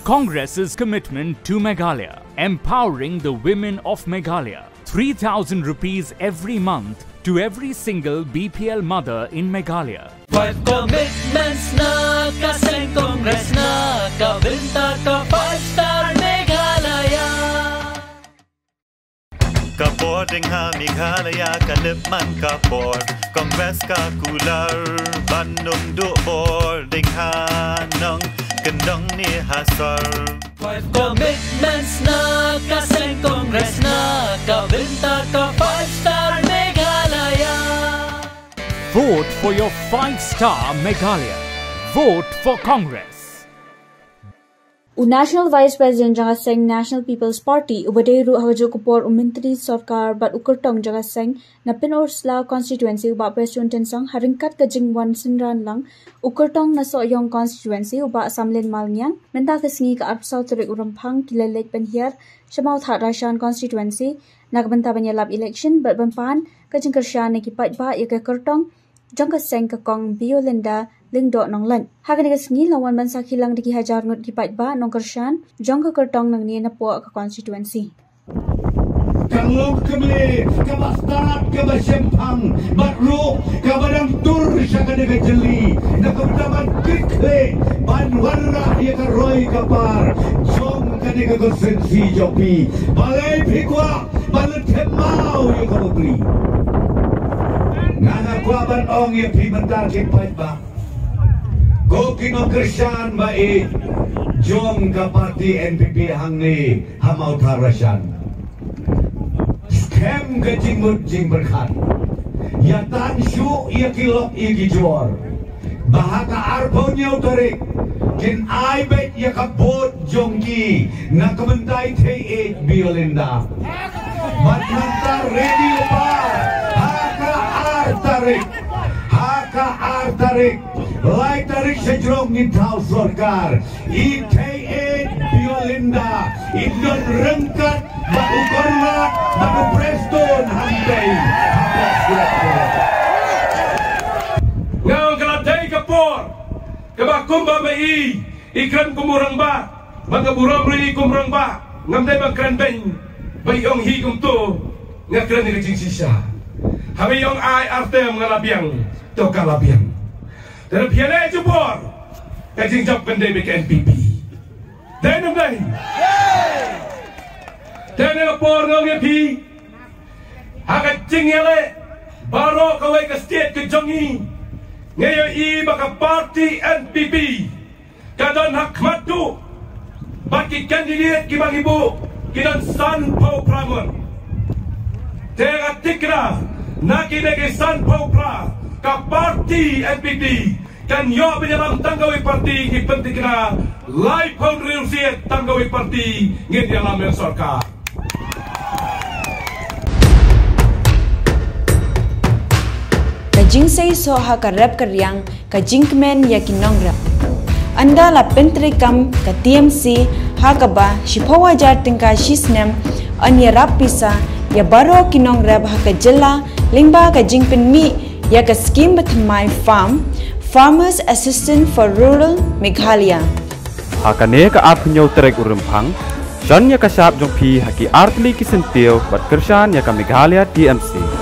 Congress's commitment to Meghalaya, empowering the women of Meghalaya. 3,000 rupees every month to every single BPL mother in Meghalaya. 5 commitments na kaseng Congress na kabinta ka 5-star Meghalaya. Kapor ding ha Meghalaya kalipman kapor Congress ka kular Bandung du bor ding ha nong kendong ni hasar 5 commitments na kaseng Congress na kabinta ka 5-star Meghalaya. Vote for your 5-star Meghalaya. Vote for Congress. National Vice President Jaga Singh National People's Party Ubaderu Hawajokupor Umintri Sarkar Bat Ukurtong Jaga Singh Napin Orsla constituency Uba Prestone Tensang Haringkat Kajing Wan Sinran Lang Ukurtong Nasoyong constituency Uba Samlin Malnyang Menta Kesngi Ka Arpsau Turik Urampang Kilelek Ben Hiar Mawthadraishan constituency Nagbanta Ïalap election Berbenpan Kajing Kershan Nekipat Ba Yaka Kurtong Jangka Seng Kakong Biolinda Lingdo nong lan. Hagan kesngi lawan bansa kilang diki hajar ngut kipat ba nong kershan jangka kertong nang ni napo ka constituency. Kalung kemli, kebastat, kebasempang, batru, kabadang tur syaka deka jeli, nakabdaman kikle, banwarna ya karoi kapar, jom kadeka konsensi jopi, balai pikwa, balet hemau ya kabubli. Ngana kuaban ong ya pimentar kipat ba. Ko kinokresyan ba jom ka parti NPP hangni Mawthadraishan. Scam ka jingmut jing berkat. Ya tansyu ya kilok ya gijor. Bahaka arpaw niyaw tarik. Kin aibet ya kabot jongki na kamentay te Biolinda. Matmantar ready pa. Haka artarik. Haka artarik. Lai tarik sejrong ngintau sorkar ITE Biolinda Indon rengkat Batu korlat Batu Prestone Handai Ngau keladai kapor Kebakum babai Ikran kumurang ba Mga burang rini kumurang ba Ngamday magkran beng Bayong higum to Ngakran ni kajing sisa Habayong ay artem ngalabiang To kalabiang dan piala jubor kajing jawab kendai ke NPP dan namdai dan lapor ngong NPP hakat jingyale baro kawai ke state ke jongi ngayo I baka parti NPP kadon hak matu baki kandidat kibang ibu kidan san pau pramon tera tikra nakidege san pau pra ka parti NPP kan yo penyelam tanggawi parti ngi penting na live pound real tanggawi parti ngi dalam sarkar kajing say so ha ka rap karyang kajing kemen yakinong rap anda la pentri kam ka TMC ha ka ba shipawajar tingka shisnem anya rap pisa ya baro kinong rap ha ka jela lingba kajing penmi ya ka scheme batmai Farmers Assistant for Rural Meghalaya. Hakane ka ap nyaw terek urempang, jan ya ka sap jong pi haki artli kisentil bat kershan ya ka Meghalaya TMC.